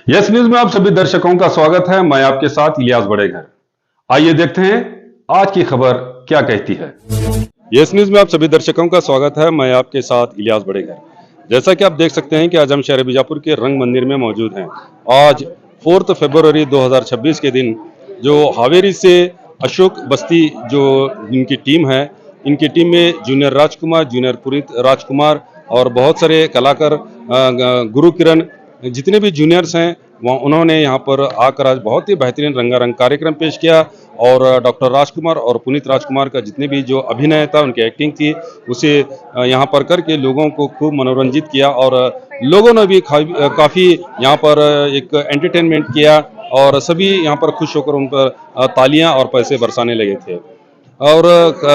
Yes news में आप सभी दर्शकों का स्वागत है। मैं आपके साथ इलियास बड़ेघर। आइए देखते हैं आज की खबर क्या कहती है। यस न्यूज में आप सभी दर्शकों का स्वागत है। मैं आपके साथ इलियास बड़ेघर। जैसा कि आप देख सकते हैं कि आज हम शहर बीजापुर के रंग मंदिर में मौजूद हैं। आज 4 फरवरी 2026 के दिन जो हावेरी से अशोक बस्ती जो इनकी टीम है, इनकी टीम में जूनियर राजकुमार, जूनियर पुनीत राजकुमार और बहुत सारे कलाकार, गुरु किरण, जितने भी जूनियर्स हैं वहाँ उन्होंने यहाँ पर आकर आज बहुत ही बेहतरीन रंगारंग कार्यक्रम पेश किया। और डॉक्टर राजकुमार और पुनीत राजकुमार का जितने भी जो अभिनय था, उनकी एक्टिंग थी, उसे यहाँ पर करके लोगों को खूब मनोरंजित किया। और लोगों ने भी काफ़ी यहाँ पर एक एंटरटेनमेंट किया और सभी यहाँ पर खुश होकर उन पर तालियां और पैसे बरसाने लगे थे। और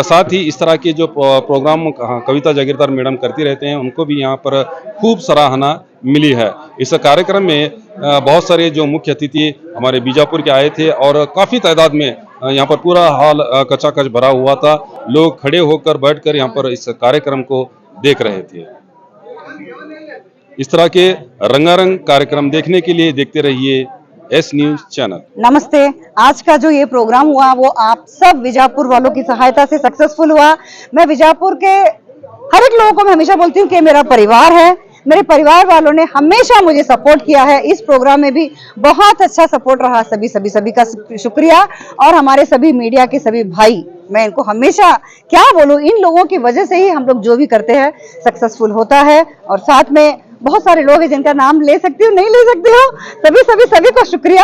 साथ ही इस तरह के जो प्रोग्राम कविता जागीरदार मैडम करती रहते हैं, उनको भी यहाँ पर खूब सराहना मिली है। इस कार्यक्रम में बहुत सारे जो मुख्य अतिथि हमारे बीजापुर के आए थे और काफ़ी तादाद में यहाँ पर पूरा हॉल कचाकच भरा हुआ था। लोग खड़े होकर बैठकर यहाँ पर इस कार्यक्रम को देख रहे थे। इस तरह के रंगारंग कार्यक्रम देखने के लिए देखते रहिए एस न्यूज चैनल। नमस्ते। आज का जो ये प्रोग्राम हुआ वो आप सब बीजापुर वालों की सहायता से सक्सेसफुल हुआ। मैं बीजापुर के हर एक लोगों को मैं हमेशा बोलती हूँ कि मेरा परिवार है। मेरे परिवार वालों ने हमेशा मुझे सपोर्ट किया है। इस प्रोग्राम में भी बहुत अच्छा सपोर्ट रहा। सभी का शुक्रिया। और हमारे सभी मीडिया के सभी भाई, मैं इनको हमेशा क्या बोलूं, इन लोगों की वजह से ही हम लोग जो भी करते हैं सक्सेसफुल होता है। और साथ में बहुत सारे लोग हैं जिनका नाम ले सकती हूँ, नहीं ले सकती हूँ। सभी को शुक्रिया।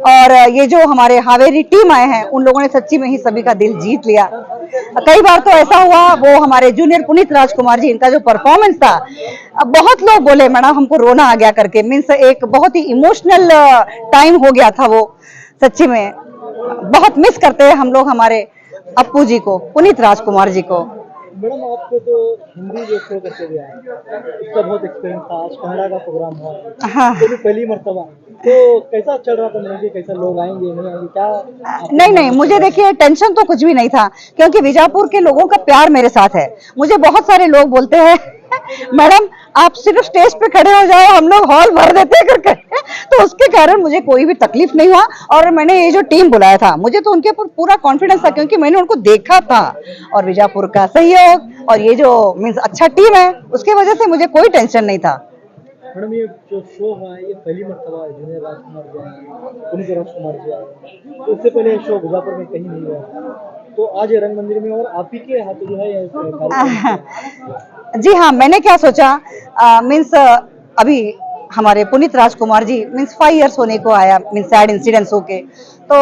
और ये जो हमारे हावेरी टीम आए हैं, उन लोगों ने सच्ची में ही सभी का दिल जीत लिया। कई बार तो ऐसा हुआ, वो हमारे जूनियर पुनीत राजकुमार जी, इनका जो परफॉर्मेंस था, बहुत लोग बोले मैडम हमको रोना आ गया करके। मीन्स एक बहुत ही इमोशनल टाइम हो गया था वो। सच्ची में बहुत मिस करते हैं हम लोग हमारे अप्पू जी को, पुनीत राजकुमार जी को। मैडम, आपको तो हिंदी जो शो करते हुए आए, उसका बहुत एक्सपीरियंस था। आज कनाडा का प्रोग्राम हुआ, हाँ। तो भी पहली मर्तबा, तो कैसा चल रहा था मैडम जी? कैसा लोग आएंगे नहीं आएंगे क्या? नहीं, मुझे देखिए टेंशन तो कुछ भी नहीं था, क्योंकि बीजापुर के लोगों का प्यार मेरे साथ है। मुझे बहुत सारे लोग बोलते हैं मैडम आप सिर्फ स्टेज पे खड़े हो जाओ, हम लोग हॉल भर देते करके। तो उसके कारण मुझे कोई भी तकलीफ नहीं हुआ। और मैंने ये जो टीम बुलाया था, मुझे तो उनके ऊपर पूरा कॉन्फिडेंस था, क्योंकि मैंने उनको देखा था। और बीजापुर का सहयोग और ये जो मीन्स अच्छा टीम है, उसकी वजह से मुझे कोई टेंशन नहीं था। मैडम, ये जो शो हुआ है, ये पहली मर्तबा जूनियर राजकुमार जी आए, पुनीत राजकुमार जी आए, तो उससे पहले शो बीजापुर में कहीं नहीं हुआ। तो आज रंग मंदिर में और आप ही के हाथ जो है जी हाँ, मैंने क्या सोचा, मीन्स अभी हमारे पुनीत राजकुमार जी मीन्स 5 इयर्स होने को आया, मीन्स सैड इंसिडेंट्स होके। तो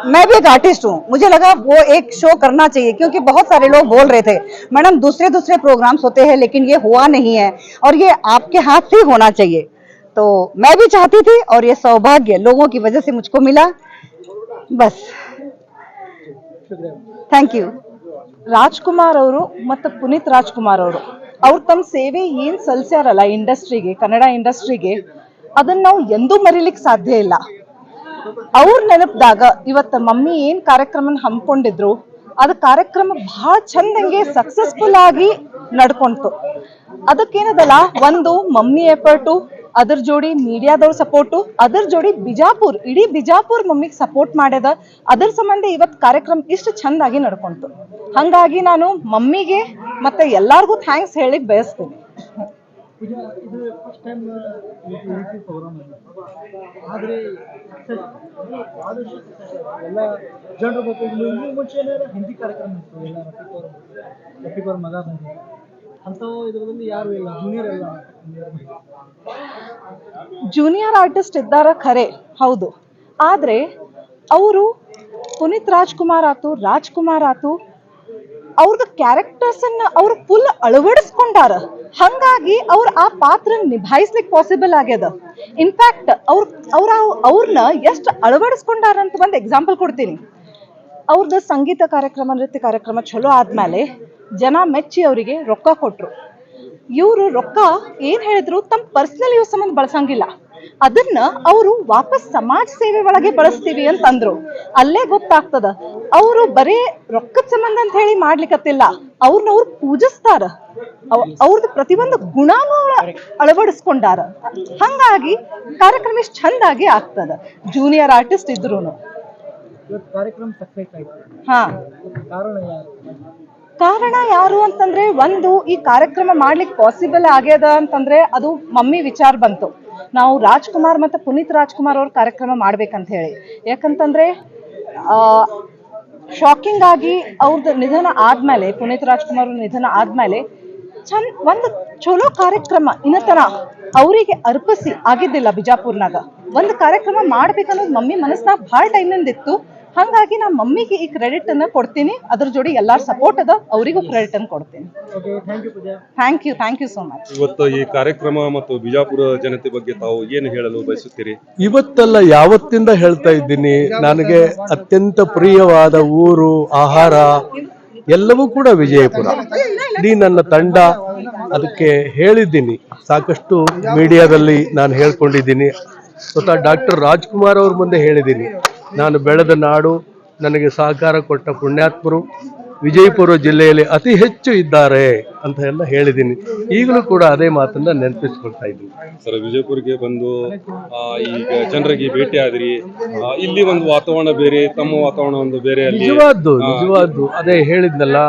मैं भी एक आर्टिस्ट हूँ, मुझे लगा वो एक शो करना चाहिए, क्योंकि बहुत सारे लोग बोल रहे थे मैडम दूसरे प्रोग्राम्स होते हैं लेकिन ये हुआ नहीं है, और ये आपके हाथ से होना चाहिए। तो मैं भी चाहती थी और ये सौभाग्य लोगों की वजह से मुझको मिला। बस, ಥ್ಯಾಂಕ್ ಯು। ರಾಜ್ಕುಮಾರ್ ಅವರು ಮತ್ತು ಪುನೀತ್ ರಾಜ್ಕುಮಾರ್ ಅವರು ಅವ್ರು ತಮ್ಮ ಸೇವೆ ಏನು ಸಲ್ಲಿಸ್ಯಾರಲ್ಲ ಇಂಡಸ್ಟ್ರಿಗೆ, ಕನ್ನಡ ಇಂಡಸ್ಟ್ರಿಗೆ, ಅದನ್ನ ನಾವು ಎಂದೂ ಮರಿಲಿಕ್ಕೆ ಸಾಧ್ಯ ಇಲ್ಲ. ಅವ್ರ ನೆನಪದಾಗ ಇವತ್ತು ಮಮ್ಮಿ ಏನು ಕಾರ್ಯಕ್ರಮ ಹಮ್ಮಿಕೊಂಡಿದ್ರು, ಅದು ಕಾರ್ಯಕ್ರಮ ಬಹಳ ಚಂದಂಗೆ ಸಕ್ಸಸ್ಫುಲ್ ಆಗಿ ನಡ್ಕೊಂತು. ಅದಕ್ಕೇನದಲ್ಲ, ಒಂದು ಮಮ್ಮಿ ಎಫರ್ಟು, ಅದ್ರ ಜೋಡಿ ಮೀಡಿಯಾದವ್ರ ಸಪೋರ್ಟು, ಅದ್ರ ಜೋಡಿ ಬಿಜಾಪುರ್, ಇಡೀ ಬಿಜಾಪುರ್ ಮಮ್ಮಿಗೆ ಸಪೋರ್ಟ್ ಮಾಡ್ಯದ. ಅದ್ರ ಸಂಬಂಧ ಇವತ್ತು ಕಾರ್ಯಕ್ರಮ ಇಷ್ಟು ಚಂದಾಗಿ ನಡ್ಕೊಂತು. ಹಂಗಾಗಿ ನಾನು ಮಮ್ಮಿಗೆ ಮತ್ತೆ ಎಲ್ಲಾರ್ಗೂ ಥ್ಯಾಂಕ್ಸ್ ಹೇಳಿಕ್ ಬಯಸ್ತೀನಿ. ಆದ್ರೆ ಎಲ್ಲ ಜನರು ಮುಂಚೆ ಹಿಂದಿ ಕಾರ್ಯಕ್ರಮ ಇತ್ತು, ಎಲ್ಲ ರಫೀಕ್ ಮಗ ಬಂದಿದ್ರು ಅಂತ. ಇದರಲ್ಲಿ ಯಾರು ಇಲ್ಲ, ಜೂನಿಯರ್ ಎಲ್ಲ ಜೂನಿಯರ್ ಆರ್ಟಿಸ್ಟ್ ಇದ್ದಾರ ಖರೆ, ಹೌದು. ಆದ್ರೆ ಅವರು ಪುನೀತ್ ರಾಜ್ಕುಮಾರ್ ಆತು, ರಾಜ್ಕುಮಾರ್ ಆತು, ಅವ್ರದ್ದು ಕ್ಯಾರೆಕ್ಟರ್ಸ್ ಅನ್ನ ಅವ್ರು ಫುಲ್ ಅಳವಡಿಸ್ಕೊಂಡಾರ. ಹಂಗಾಗಿ ಅವ್ರ ಆ ಪಾತ್ರ ನಿಭಾಯಿಸ್ಲಿಕ್ಕೆ ಪಾಸಿಬಲ್ ಆಗ್ಯದ. ಇನ್ಫ್ಯಾಕ್ಟ್ ಅವ್ರನ್ನ ಎಷ್ಟು ಅಳವಡಿಸ್ಕೊಂಡಾರ ಅಂತ ಒಂದು ಎಕ್ಸಾಂಪಲ್ ಕೊಡ್ತೀನಿ. ಅವ್ರದ್ದು ಸಂಗೀತ ಕಾರ್ಯಕ್ರಮ, ನೃತ್ಯ ಕಾರ್ಯಕ್ರಮ ಚಲೋ ಆದ್ಮೇಲೆ ಜನ ಮೆಚ್ಚಿ ಅವರಿಗೆ ರೊಕ್ಕ ಕೊಟ್ರು. ಇವರು ರೊಕ್ಕ ಏನ್ ಹೇಳಿದ್ರು ತಮ್ಮ ಪರ್ಸನಲ್ ಯೂಸ್ ಸಂಬಂಧ ಬಳಸಂಗಿಲ್ಲ, ಅದನ್ನ ಅವರು ವಾಪಸ್ ಸಮಾಜ ಸೇವೆ ಒಳಗೆ ಬಳಸ್ತೀವಿ ಅಂತಂದ್ರು. ಅಲ್ಲೇ ಗೊತ್ತಾಗ್ತದ ಅವರು ಬರೇ ರೊಕ್ಕದ ಸಂಬಂಧ ಅಂತ ಹೇಳಿ ಮಾಡ್ಲಿಕ್ಕತ್ತಿಲ್ಲ, ಅವ್ರನ್ನವ್ರು ಪೂಜಿಸ್ತಾರ, ಅವ್ರದ್ದು ಪ್ರತಿಯೊಂದು ಗುಣನೂ ಅಳವಡಿಸ್ಕೊಂಡಾರ. ಹಂಗಾಗಿ ಕಾರ್ಯಕ್ರಮ ಇಷ್ಟು ಚಂದಾಗಿ ಆಗ್ತದ. ಜೂನಿಯರ್ ಆರ್ಟಿಸ್ಟ್ ಇದ್ರೂನು. ಕಾರ್ಯಕ್ರಮ ಸಕ್ಸಸ್ ಆಯ್ತು. ಹಾ, ಕಾರಣ ಯಾರು ಅಂತಂದ್ರೆ, ಒಂದು ಈ ಕಾರ್ಯಕ್ರಮ ಮಾಡ್ಲಿಕ್ಕೆ ಪಾಸಿಬಲ್ ಆಗ್ಯದ ಅಂತಂದ್ರೆ ಅದು ಮಮ್ಮಿ ವಿಚಾರ ಬಂತು. ನಾವು ರಾಜ್ಕುಮಾರ್ ಮತ್ತೆ ಪುನೀತ್ ರಾಜ್ಕುಮಾರ್ ಅವ್ರ ಕಾರ್ಯಕ್ರಮ ಮಾಡ್ಬೇಕಂತ ಹೇಳಿ. ಯಾಕಂತಂದ್ರೆ ಶಾಕಿಂಗ್ ಆಗಿ ಅವ್ರದ್ದು ನಿಧನ ಆದ್ಮೇಲೆ, ಪುನೀತ್ ರಾಜ್ಕುಮಾರ್ ನಿಧನ ಆದ್ಮೇಲೆ ಒಂದು ಚಲೋ ಕಾರ್ಯಕ್ರಮ ಇನ್ನತನ ಅವರಿಗೆ ಅರ್ಪಿಸಿ ಆಗಿದ್ದಿಲ್ಲ ಬಿಜಾಪುರ್ನಾಗ. ಒಂದು ಕಾರ್ಯಕ್ರಮ ಮಾಡ್ಬೇಕನ್ನೋದು ಮಮ್ಮಿ ಮನಸ್ನಾಗ ಭಾಳ ಟೈಮಿಂದ ಇತ್ತು. ಹಾಗಾಗಿ ನಾ ಮಮ್ಮಿಗೆ ಈ ಕ್ರೆಡಿಟ್ ಅನ್ನ ಕೊಡ್ತೀನಿ. ಅದ್ರ ಜೋಡಿ ಎಲ್ಲಾರ ಸಪೋರ್ಟ್ ಅದ, ಅವರಿಗೂ ಕ್ರೆಡಿಟ್ ಅನ್ನು ಕೊಡ್ತೀನಿ. Thank you so much. ಇವತ್ತು ಈ ಕಾರ್ಯಕ್ರಮ ಮತ್ತು ಬಿಜಾಪುರ ಜನತೆ ಬಗ್ಗೆ ತಾವು ಏನು ಹೇಳಲು ಬಯಸುತ್ತೀರಿ? ಇವತ್ತಲ್ಲ, ಯಾವತ್ತಿಂದ ಹೇಳ್ತಾ ಇದ್ದೀನಿ, ನನಗೆ ಅತ್ಯಂತ ಪ್ರಿಯವಾದ ಊರು, ಆಹಾರ ಎಲ್ಲವೂ ಕೂಡ ವಿಜಯಪುರ. ಇಡೀ ನನ್ನ ತಂಡ, ಅದಕ್ಕೆ ಹೇಳಿದ್ದೀನಿ, ಸಾಕಷ್ಟು ಮೀಡಿಯಾದಲ್ಲಿ ನಾನು ಹೇಳ್ಕೊಂಡಿದ್ದೀನಿ. ಸ್ವತಃ ಡಾಕ್ಟರ್ ರಾಜ್ಕುಮಾರ್ ಅವ್ರ ಮುಂದೆ ಹೇಳಿದ್ದೀನಿ, ನಾನು ಬೆಳೆದ ನಾಡು, ನನಗೆ ಸಹಕಾರ ಕೊಟ್ಟ ಪುಣ್ಯಾತ್ಮರು ವಿಜಯಪುರ ಜಿಲ್ಲೆಯಲ್ಲಿ ಅತಿ ಹೆಚ್ಚು ಇದ್ದಾರೆ ಅಂತ ಎಲ್ಲ ಹೇಳಿದ್ದೀನಿ. ಈಗಲೂ ಕೂಡ ಅದೇ ಮಾತನ್ನ ನೆನಪಿಸ್ಕೊಳ್ತಾ ಇದ್ದೀನಿ. ಸರ್, ವಿಜಯಪುರಕ್ಕೆ ಬಂದು ಈಗ ಜನರಿಗೆ ಭೇಟಿ ಆದ್ರಿ, ಇಲ್ಲಿ ಒಂದು ವಾತಾವರಣ ಬೇರೆ, ತಮ್ಮ ವಾತಾವರಣ ಒಂದು ಬೇರೆ. ನಿಜವಾದ್ದು ಅದೇ ಹೇಳಿದ್ನಲ್ಲ,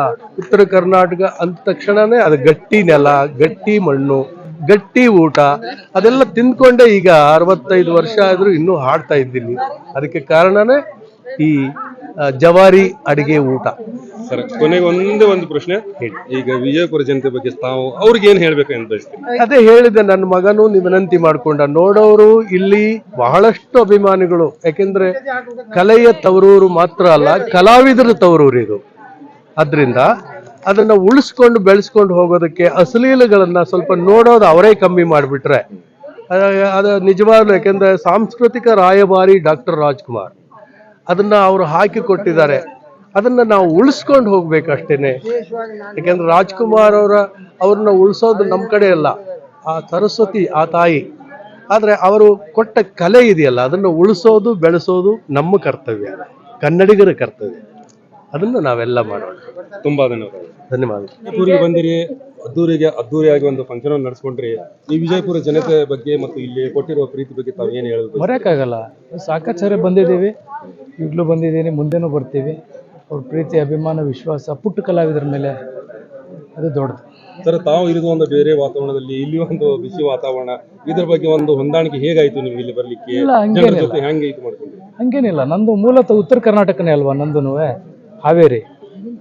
ಉತ್ತರ ಕರ್ನಾಟಕ ಅಂದ ತಕ್ಷಣನೇ ಅದು ಗಟ್ಟಿ ನೆಲ, ಗಟ್ಟಿ ಮಣ್ಣು, ಗಟ್ಟಿ ಊಟ, ಅದೆಲ್ಲ ತಿಂದ್ಕೊಂಡೆ ಈಗ 65 ವರ್ಷ ಆದ್ರೂ ಇನ್ನೂ ಹಾಡ್ತಾ ಇದ್ದೀನಿ. ಅದಕ್ಕೆ ಕಾರಣನೇ ಈ ಜವಾರಿ ಅಡಿಗೆ ಊಟ. ಸರ್, ಕೊನೆಗೆ ಒಂದು ಪ್ರಶ್ನೆ, ಈಗ ವಿಜಯಪುರ ಜನತೆ ಬಗ್ಗೆ ತಾವು ಅವ್ರಿಗೆ ಏನ್ ಹೇಳ್ಬೇಕಂತ ಬಯಸ್ತೀನಿ? ಅದೇ ಹೇಳಿದೆ, ನನ್ನ ಮಗನು ವಿನಂತಿ ಮಾಡ್ಕೊಂಡ, ನೋಡೋರು ಇಲ್ಲಿ ಬಹಳಷ್ಟು ಅಭಿಮಾನಿಗಳು. ಯಾಕೆಂದ್ರೆ ಕಲೆಯ ತವರೂರು ಮಾತ್ರ ಅಲ್ಲ, ಕಲಾವಿದರ ತವರೂರು ಇದು. ಆದ್ರಿಂದ ಅದನ್ನ ಉಳಿಸ್ಕೊಂಡು ಬೆಳೆಸ್ಕೊಂಡು ಹೋಗೋದಕ್ಕೆ ಅಶ್ಲೀಲಗಳನ್ನ ಸ್ವಲ್ಪ ನೋಡೋದು ಅವರೇ ಕಮ್ಮಿ ಮಾಡಿಬಿಟ್ರೆ ಅದು ನಿಜವಾಗ್ಲೂ. ಯಾಕೆಂದ್ರೆ ಸಾಂಸ್ಕೃತಿಕ ರಾಯಭಾರಿ ಡಾಕ್ಟರ್ ರಾಜ್ಕುಮಾರ್ ಅದನ್ನ ಅವರು ಹಾಕಿ ಕೊಟ್ಟಿದ್ದಾರೆ, ಅದನ್ನ ನಾವು ಉಳಿಸ್ಕೊಂಡು ಹೋಗ್ಬೇಕಷ್ಟೇನೆ. ಯಾಕೆಂದ್ರೆ ರಾಜ್ಕುಮಾರ್ ಅವ್ರನ್ನ ಉಳಿಸೋದು ನಮ್ಮ ಕಡೆ ಅಲ್ಲ, ಆ ಸರಸ್ವತಿ, ಆ ತಾಯಿ. ಆದ್ರೆ ಅವರು ಕೊಟ್ಟ ಕಲೆ ಇದೆಯಲ್ಲ, ಅದನ್ನ ಉಳಿಸೋದು ಬೆಳೆಸೋದು ನಮ್ಮ ಕರ್ತವ್ಯ, ಕನ್ನಡಿಗರ ಕರ್ತವ್ಯ. ಅದನ್ನು ನಾವೆಲ್ಲ ಮಾಡೋಣ. ತುಂಬಾ ಧನ್ಯವಾದ. ವಿಜಯಪುರಿಗೆ ಬಂದಿರಿ, ಅದ್ದೂರಿಯಾಗಿ ಒಂದು ಫಂಕ್ಷನ್ ನಡೆಸ್ಕೊಂಡ್ರಿ. ಈ ವಿಜಯಪುರ ಜನತೆ ಬಗ್ಗೆ ಮತ್ತು ಇಲ್ಲಿ ಕೊಟ್ಟಿರುವ ಪ್ರೀತಿ ಬಗ್ಗೆ ತಾವು ಏನು ಹೇಳೋದು? ಮರೆಯಕ್ಕಾಗಲ್ಲ, ಸಾಕಷ್ಟು ಸಾರಿ ಬಂದಿದ್ದೀವಿ, ಈಗಲೂ ಬಂದಿದ್ದೀನಿ, ಮುಂದೆನೂ ಬರ್ತೀವಿ. ಅವ್ರ ಪ್ರೀತಿ, ಅಭಿಮಾನ, ವಿಶ್ವಾಸ ಪುಟ್ಟ ಕಲಾವಿದರ ಮೇಲೆ ಅದು ದೊಡ್ಡದು. ಸರ್, ತಾವು ಇರೋದು ಒಂದು ಬೇರೆ ವಾತಾವರಣದಲ್ಲಿ, ಇಲ್ಲಿ ಒಂದು ಬಿಸಿ ವಾತಾವರಣ, ಇದ್ರ ಬಗ್ಗೆ ಒಂದು ಹೊಂದಾಣಿಕೆ ಹೇಗಾಯ್ತು ನಿಮ್ಗೆ ಇಲ್ಲಿ ಬರ್ಲಿಕ್ಕೆ? ಹಂಗೇನಿಲ್ಲ, ನಂದು ಮೂಲತಃ ಉತ್ತರ ಕರ್ನಾಟಕನೇ ಅಲ್ವಾ, ನಂದು ಹಾವೇರಿ.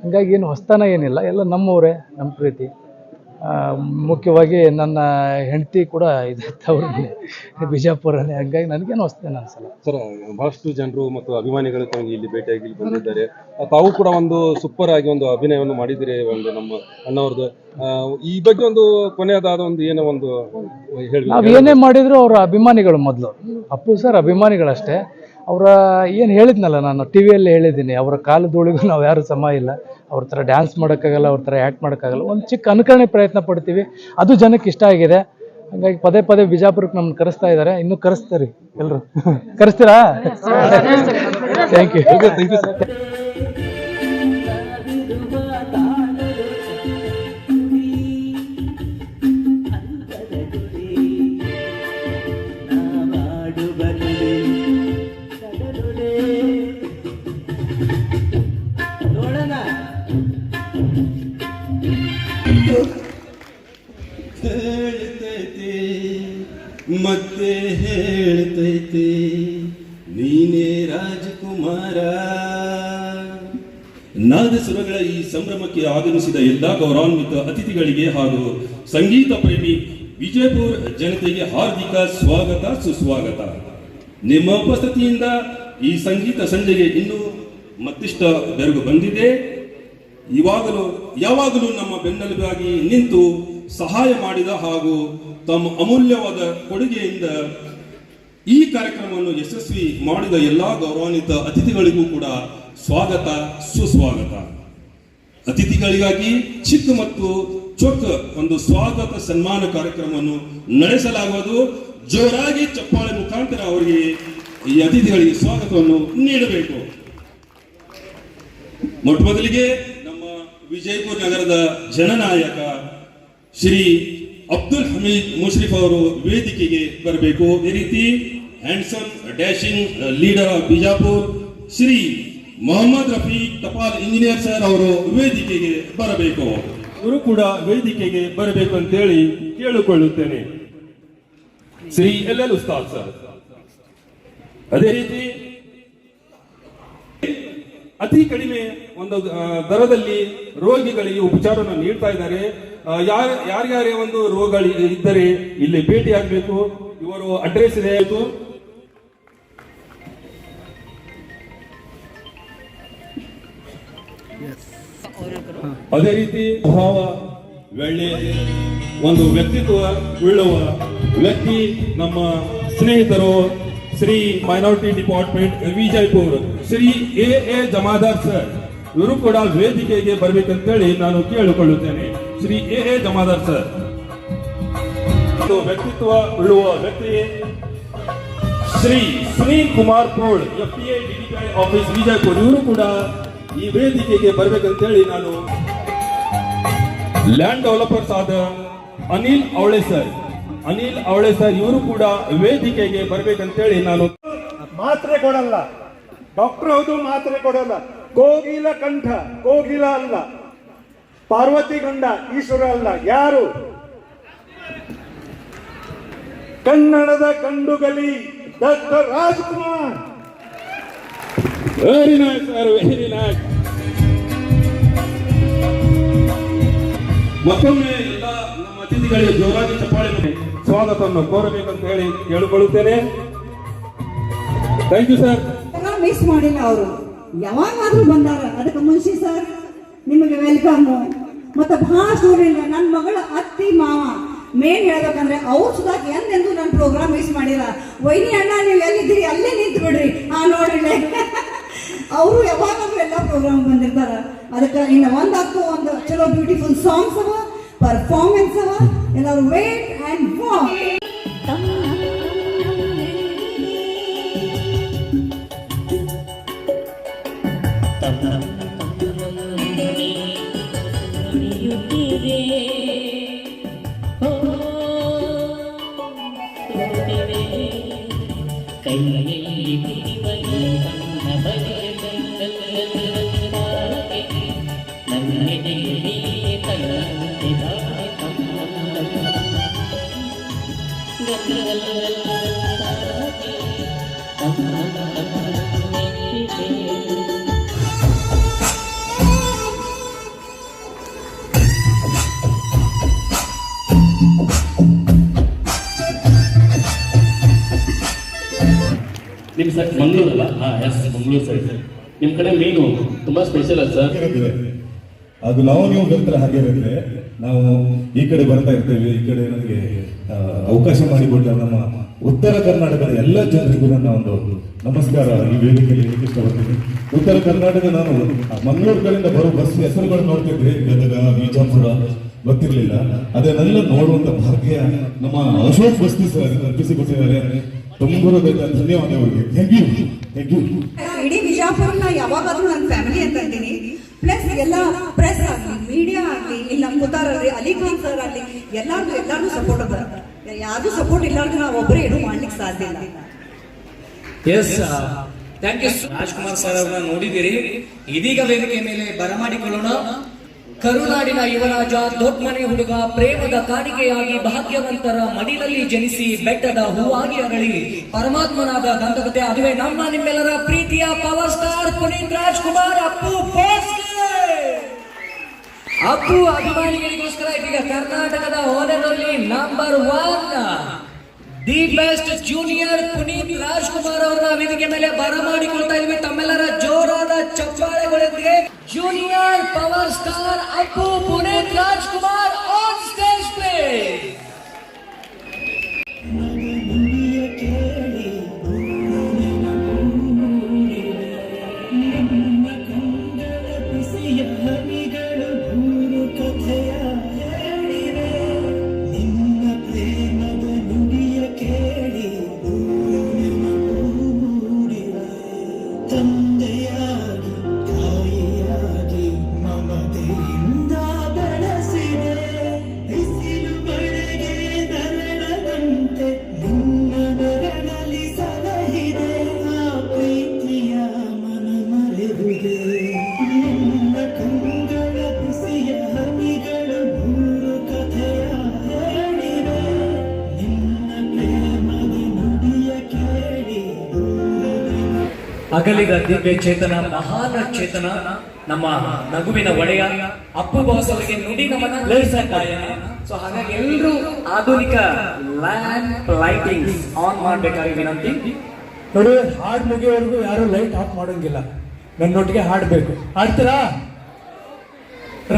ಹಂಗಾಗಿ ಏನು ಹೊಸ್ತಾನ ಏನಿಲ್ಲ, ಎಲ್ಲ ನಮ್ಮವರೇ, ನಮ್ಮ ಪ್ರೀತಿ. ಮುಖ್ಯವಾಗಿ ನನ್ನ ಹೆಂಡತಿ ಕೂಡ ಇದೆ ಅವ್ರನ್ನೇ, ಬಿಜಾಪುರನೇ. ಹಂಗಾಗಿ ನನಗೇನು ಹೊಸ್ತೇನೆ ಅನ್ಸಲ್ಲ. ಸರ್, ಬಹಳಷ್ಟು ಜನರು ಮತ್ತು ಅಭಿಮಾನಿಗಳು ತಮಗೆ ಇಲ್ಲಿ ಭೇಟಿಯಾಗಿ ಇಲ್ಲಿ ಬಂದಿದ್ದಾರೆ. ತಾವು ಕೂಡ ಒಂದು ಸೂಪರ್ ಆಗಿ ಒಂದು ಅಭಿನಯವನ್ನು ಮಾಡಿದಿರಿ ಒಂದು ನಮ್ಮ ಅಣ್ಣವ್ರದ್ದು. ಈ ಬಗ್ಗೆ ಒಂದು ಕೊನೆಯದಾದ ಒಂದು ಏನೋ ಒಂದು ಹೇಳಿ. ನಾವು ಏನೇ ಮಾಡಿದ್ರು ಅವರ ಅಭಿಮಾನಿಗಳು, ಮೊದಲು ಅಪ್ಪು ಸರ್ ಅಭಿಮಾನಿಗಳಷ್ಟೇ. ಅವರ ಏನು ಹೇಳಿದ್ನಲ್ಲ, ನಾನು ಟಿವಿಯಲ್ಲಿ ಹೇಳಿದ್ದೀನಿ, ಅವರ ಕಾಲದೊಳಗೂ ನಾವು ಯಾರು ಸಮ ಇಲ್ಲ. ಅವ್ರ ಥರ ಡ್ಯಾನ್ಸ್ ಮಾಡೋಕ್ಕಾಗಲ್ಲ, ಅವ್ರ ಥರ ಆ್ಯಕ್ಟ್ ಮಾಡೋಕ್ಕಾಗಲ್ಲ. ಒಂದು ಚಿಕ್ಕ ಅನುಕರಣೆ ಪ್ರಯತ್ನ ಪಡ್ತೀವಿ, ಅದು ಜನಕ್ಕೆ ಇಷ್ಟ ಆಗಿದೆ. ಹಾಗಾಗಿ ಪದೇ ಪದೇ ಬಿಜಾಪುರಕ್ಕೆ ನಮ್ಮನ್ನು ಕರೆಸ್ತಾ ಇದ್ದಾರೆ, ಇನ್ನೂ ಕರೆಸ್ತಾರೆ ಎಲ್ಲರೂ. ಕರೆಸ್ತೀರಾ? Thank you sir. ಮತ್ತೆ ಹೇಳ್ತೈತೆ ನೀನೇ ರಾಜಕುಮಾರ. ನಾದಸುರಗಳ ಈ ಸಂಭ್ರಮಕ್ಕೆ ಆಗಮಿಸಿದ ಎಲ್ಲಾ ಗೌರವಾನ್ವಿತ ಅತಿಥಿಗಳಿಗೆ ಹಾಗೂ ಸಂಗೀತ ಪ್ರೇಮಿ ವಿಜಯಪುರ ಜನತೆಗೆ ಹಾರ್ದಿಕ ಸ್ವಾಗತ, ಸುಸ್ವಾಗತ. ನಿಮ್ಮ ಉಪಸ್ಥಿತಿಯಿಂದ ಈ ಸಂಗೀತ ಸಂಜೆಗೆ ಇನ್ನೂ ಮತ್ತಿಷ್ಟ ಬೆರಗು ಬಂದಿದೆ. ಯಾವಾಗಲೂ ನಮ್ಮ ಬೆನ್ನೆಲುಬಾಗಿ ನಿಂತು ಸಹಾಯ ಮಾಡಿದ ಹಾಗೂ ತಮ್ಮ ಅಮೂಲ್ಯವಾದ ಕೊಡುಗೆಯಿಂದ ಈ ಕಾರ್ಯಕ್ರಮವನ್ನು ಯಶಸ್ವಿ ಮಾಡಿದ ಎಲ್ಲಾ ಗೌರವಾನ್ವಿತ ಅತಿಥಿಗಳಿಗೂ ಕೂಡ ಸ್ವಾಗತ, ಸುಸ್ವಾಗತ. ಅತಿಥಿಗಳಿಗಾಗಿ ಚಿಕ್ಕ ಮತ್ತು ಚೊಕ್ಕ ಒಂದು ಸ್ವಾಗತ ಸನ್ಮಾನ ಕಾರ್ಯಕ್ರಮವನ್ನು ನಡೆಸಲಾಗುವುದು. ಜೋರಾಗಿ ಚಪ್ಪಾಳೆ ಮುಖಾಂತರ ಅವರಿಗೆ ಈ ಅತಿಥಿಗಳಿಗೆ ಸ್ವಾಗತವನ್ನು ನೀಡಬೇಕು. ಮೊಟ್ಟ ಮೊದಲಿಗೆ ನಮ್ಮ ವಿಜಯಪುರ ನಗರದ ಜನನಾಯಕ ಶ್ರೀ ಅಬ್ದುಲ್ ಹಮೀದ್ ಮುಷ್ರಿಫ್ ಅವರು ವೇದಿಕೆಗೆ ಬರಬೇಕು. ಈ ರೀತಿ handsome dashing leader of Bijapur Shri Mohammad Rafiq Tapal engineer sir ಅವರು ವೇದಿಕೆಗೆ ಬರಬೇಕು. ಇವರು ಕೂಡ ವೇದಿಕೆಗೆ ಬರಬೇಕು ಅಂತೇಳಿ ಕೇಳಿಕೊಳ್ಳುತ್ತೇನೆ. ಶ್ರೀ LL ಉಸ್ತಾದ್ ಸರ್ ಅದೇ ರೀತಿ ಅತಿ ಕಡಿಮೆ ಒಂದು ದರದಲ್ಲಿ ರೋಗಿಗಳಿಗೆ ಉಪಚಾರವನ್ನು ನೀಡ್ತಾ ಇದ್ದಾರೆ. ಯಾರ್ಯಾರೇ ಒಂದು ರೋಗಗಳು ಇದ್ದರೆ ಇಲ್ಲಿ ಭೇಟಿ ಆಗಬೇಕು. ಇವರು ಅಡ್ರೆಸ್ ಇದೆ. ಅದೇ ರೀತಿ ಸ್ವಭಾವ ಒಳ್ಳೆ ಒಂದು ವ್ಯಕ್ತಿತ್ವ ಉಳ್ಳುವ ವ್ಯಕ್ತಿ ನಮ್ಮ ಸ್ನೇಹಿತರು Shri minority department Vijayapura Shri A Jamadar sir ಇವರು ಕೂಡ ವೇದಿಕೆಗೆ ಬರಬೇಕಂತೇಳಿ ನಾನು ಕೇಳಿಕೊಳ್ಳುತ್ತೇನೆ. ಶ್ರೀ A ಜಮಾದಾರ್ ಸರ್ ವ್ಯಕ್ತಿತ್ವ ಉಳ್ಳುವ ವ್ಯಕ್ತಿ ಶ್ರೀ ಸುನೀಲ್ ಕುಮಾರ್ ಪ್ರೌಢ್ FTA DDPI ಆಫೀಸ್ ವಿಜಯಪುರ ಇವರು ಕೂಡ ಈ ವೇದಿಕೆಗೆ ಬರಬೇಕಂತೇಳಿ ನಾನು ಲ್ಯಾಂಡ್ ಡೆವಲಪರ್ಸ್ ಆದ ಅನಿಲ್ ಅವಳೆ ಸರ್ ಇವರು ಕೂಡ ವೇದಿಕೆಗೆ ಬರಬೇಕಂತೇಳಿ ನಾನು ಮಾತ್ರೆ ಕೊಡಲ್ಲ, ಡಾಕ್ಟರ್ ಹೌದು, ಮಾತ್ರೆ ಕೊಡಲ್ಲ. ಕೋಗಿಲ ಕಂಠ, ಕೋಗಿಲ ಅಲ್ಲ, ಪಾರ್ವತಿ ಗಂಡ, ಈಶ್ವರ ಅಲ್ಲ. ಯಾರು? ಕನ್ನಡದ ಕಂಡುಗಲಿ doctor Rajkumar. Very nice sir, very nice. ಮತ್ತೊಮ್ಮೆ ಎಲ್ಲ ನಮ್ಮ ಅತಿಥಿಗಳಿಗೆ ಜೋರಾಗಿ ಚಪ್ಪಾಳೆ ಸ್ವಾಗತವನ್ನು ಕೋರಬೇಕಂತ ಹೇಳಿ ಕೇಳಿಕೊಳ್ಳುತ್ತೇನೆ. Thank you sir. ಮಿಸ್ ಮಾಡಿಲ್ಲ, ಅವರು ಯಾವಾಗಾದ್ರೂ ಬಂದಾರ. ಅದಕ್ಕೆ ಮುನ್ಷಿ ಸರ್ ನಿಮಗೆ ವೆಲ್ಕಮ್. ಮತ್ತೆ ಬಹಳ ಸ್ಟೂಡೆಂಟ್ ನನ್ನ ಮಗಳ ಅತ್ತಿ ಮಾವ ಮೇನ್ ಹೇಳ್ಬೇಕಂದ್ರೆ ಅವ್ರು ಸುಧಾಕ್ ಎಂದೆಂದು ನನ್ನ ಪ್ರೋಗ್ರಾಮ್ ಮಿಸ್ ಮಾಡಿಲ್ಲ. ವೈನಿ ಅಣ್ಣ ನೀವು ಎಲ್ಲಿದ್ದೀರಿ ಅಲ್ಲೇ ನಿಂತು ಬಿಡ್ರಿ. ನೋಡ್ರಿ ಅವರು ಯಾವಾಗಾದ್ರೂ ಎಲ್ಲ ಪ್ರೋಗ್ರಾಮ್ ಬಂದಿರ್ತಾರ. ಅದಕ್ಕೆ ಇನ್ನು ಒಂದು ಚಲೋ ಬ್ಯೂಟಿಫುಲ್ ಸಾಂಗ್ಸ್ ಅವ, ಪರ್ಫಾರ್ಮೆನ್ಸ್ ಅವ. ಎಲ್ಲರೂ ವೇಟ್ ಅಂಡ್ ವಾಚ್. ನಿಮ್ಮ ಸರ್ ಮಂಗಳೂರಲ್ಲ? Yes, Mangaluru side. ನಿಮ್ಮ ಕಡೆ ಮೀನು ತುಂಬಾ ಸ್ಪೆಷಲ್ ಅಲ್ಲ ಸರ್? ಅದು ನೀವು ಬಂದ್ರೆ ಹಾಗೆ ಇರುತ್ತೆ. ನಾವು ಈ ಕಡೆ ಬರ್ತಾ ಇರ್ತೇವೆ. ಈ ಕಡೆ ನನಗೆ ಅವಕಾಶ ಮಾಡಿಕೊಟ್ಟ ನಮ್ಮ ಉತ್ತರ ಕರ್ನಾಟಕದ ಎಲ್ಲ ಜನರಿಗೂ ನನ್ನ ಒಂದು ನಮಸ್ಕಾರ ಈ ವೇದಿಕೆಯಲ್ಲಿ ಹೇಳಲಿಕ್ಕೆ ಇಷ್ಟಪಡ್ತೀನಿ. ಉತ್ತರ ಕರ್ನಾಟಕ ನಾನು ಮಂಗಳೂರು ಕಡೆಯಿಂದ ಬರೋ ಬಸ್ ಹೆಸರುಗಳು ನೋಡ್ತಿದ್ದೆ. ಗದಗ, ಬಿಜಾಪುರ ಗೊತ್ತಿರಲಿಲ್ಲ. ಅದನ್ನೆಲ್ಲ ನೋಡುವಂತ ಭಾಗ್ಯ ನಮ್ಮ ಅಶೋಕ್ ಬಸ್ತಿ ಸರ್ ಕಲ್ಪಿಸಿಕೊಟ್ಟಿದ್ದಾರೆ. ತುಂಬುರದ ಧನ್ಯವಾದ ಅವರಿಗೆ. Thank you. ಇಡೀ ವಿಜಯಪುರನ ಯಾವಾಗಾದ್ರೂ ನನ್ನ ಫ್ಯಾಮಿಲಿ ಅಂತ ಇದ್ದೀನಿ. ಪ್ಲಸ್ ಎಲ್ಲ ಪ್ರೆಸ್ ಆಗಲಿ, ಮೀಡಿಯಾ ಆಗಲಿ, ಇಲ್ಲಿ ನಮ್ಮ ಕೂತಾರಲ್ಲಿ ಅಲಿಖಾನ್ ಸರ್ ಆಗಲಿ, ಎಲ್ಲಾರ್ದು ಸಪೋರ್ಟ್ ಅದ. ಯಾರು ಸಪೋರ್ಟ್ ಇಲ್ಲಾರ್ದು ನಾವು ಒಬ್ಬರೇ ಏನು ಮಾಡ್ಲಿಕ್ಕೆ ಸಾಧ್ಯ ಇಲ್ಲ. Yes, thank you. Rajkumar sir ಅವರನ್ನ ನೋಡಿದ್ದೀರಿ. ಇದೀಗ ವೇದಿಕೆ ಮೇಲೆ ಬರಮಾಡಿಕೊಳ್ಳೋಣ. ಕರುನಾಡಿನ ಯುವರಾಜ, ದೊಡ್ಮನೆ ಹುಡುಗ, ಪ್ರೇಮದ ಕಾಣಿಕೆಯಾಗಿ ಭಾಗ್ಯವಂತರ ಮಡಿಲಲ್ಲಿ ಜನಿಸಿ ಬೆಟ್ಟದ ಹೂವಾಗಿ ಅರಳಿ ಪರಮಾತ್ಮನಾದ ದಂತಕತೆ. ಅದುವೇ ನಮ್ಮ ನಿಮ್ಮೆಲ್ಲರ ಪ್ರೀತಿಯ ಪವರ್ ಸ್ಟಾರ್ ಪುನೀತ್ ರಾಜ್ಕುಮಾರ್. ಅಪ್ಪು ಅಭಿಮಾನಿಗಳಿಗೋಸ್ಕರ ಇದೀಗ ಕರ್ನಾಟಕದ ಹೋದರಲ್ಲಿ number 1 the best junior Puneeth Rajkumar ಅವರ ವೇದಿಕೆ ಮೇಲೆ ಬರಮಾಡಿಕೊಳ್ತಾ ಇದ್ವಿ. ತಮ್ಮೆಲ್ಲರ ಜೋರಾದ ಚಪ್ಪಾಳೆಗಳೊಂದಿಗೆ junior power star Appu Puneeth Rajkumar on stage please. ನಿನ್ನ ಪ್ರೇಮದ ನುಡಿಯ ಕೇಳಿ ಅಗಲಿದ ದಿವ್ಯ ಚೇತನ ಮಹಾನ್ ಚೇತನ ನಮ್ಮ ನಗುವಿನ ಒಡೆಯ ಅಪ್ಪು ಬಾಸ್ ಅವರಿಗೆ ನುಡಿ ನಮನ ಗಾಯನ. ಸೊ ಹಾಗಾಗಿ ಎಲ್ಲರೂ ಆಧುನಿಕ ಲ್ಯಾಂಪ್ ಲೈಟಿಂಗ್ ಆನ್ ಮಾಡಬೇಕಾಗಿ ವಿನಂತಿ. ನೋಡಿ, ಹಾಡ್ ಮುಗಿಯೋವರೆಗೂ ಯಾರು ಲೈಟ್ ಆಫ್ ಮಾಡೋಂಗಿಲ್ಲ, ನನ್ನೊಟ್ಟಿಗೆ ಹಾಡಬೇಕು. ಹಾಡ್ತೀರಾ?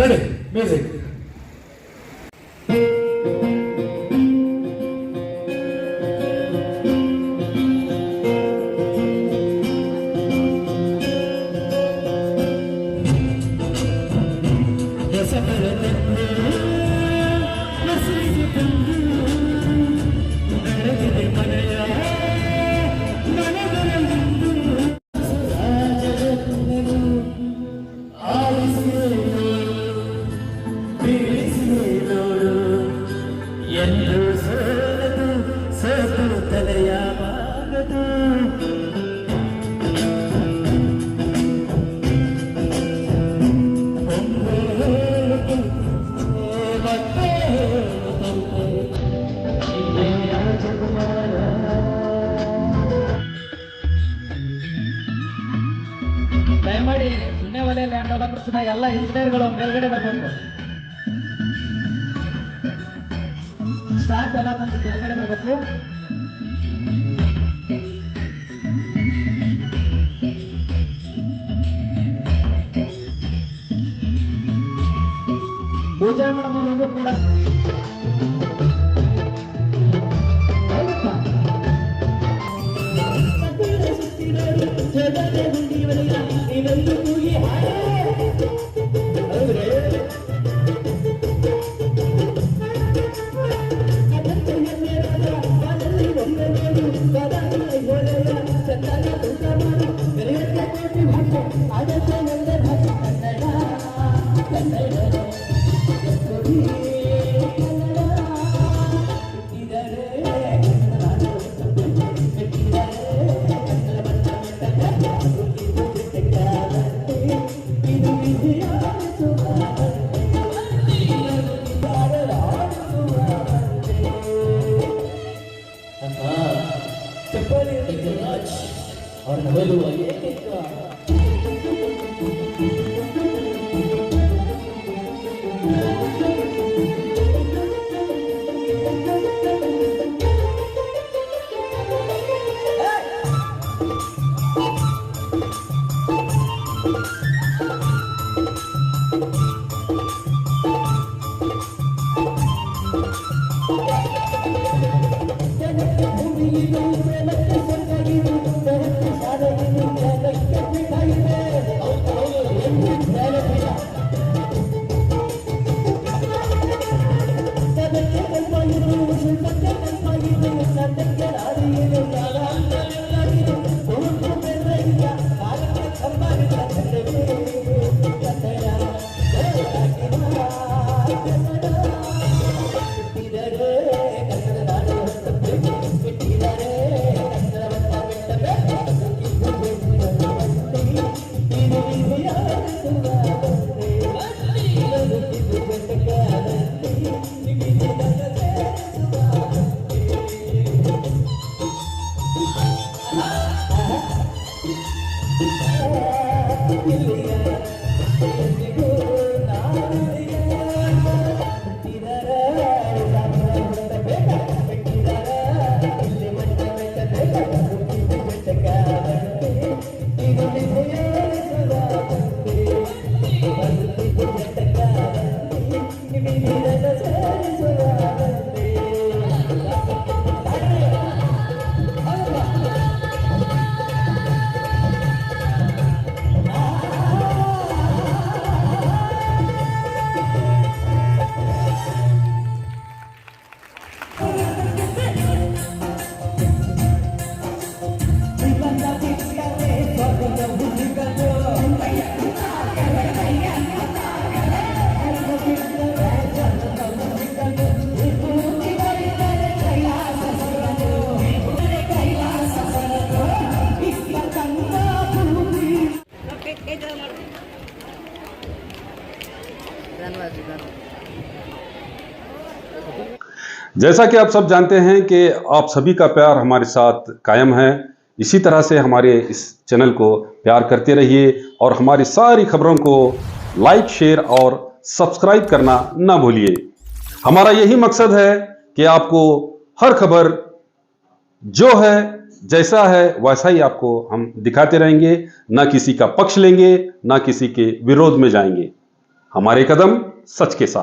Ready, music. ದಯಮಾಡಿ ಸುಮ್ಮನೆ ವಲಯ ಲ್ಯಾಂಡ್ ಡೆವಲಪರ್ಸ್ನ ಎಲ್ಲ ಇಂಜಿನಿಯರ್ಗಳು ಮೇಲ್ಗಡೆ ಬರಬೇಕು. ಸ್ಟಾಫ್ ಎಲ್ಲ ಬಂದು ಕೆಳಗಡೆ ಬರಬೇಕು. ಪೂಜೆ ಮಾಡೋದು ಕೂಡ जैसा कि आप सब जानते हैं कि आप सभी का प्यार हमारे साथ कायम है, इसी तरह से हमारे इस चैनल को प्यार करते रहिए और हमारी सारी खबरों को लाइक, शेयर और सब्सक्राइब करना ना भूलिए। हमारा यही मकसद है कि आपको हर खबर जो है, जैसा है वैसा ही आपको हम दिखाते रहेंगे, ना किसी का पक्ष लेंगे, ना किसी के विरोध में जाएंगे। हमारे कदम सच के साथ।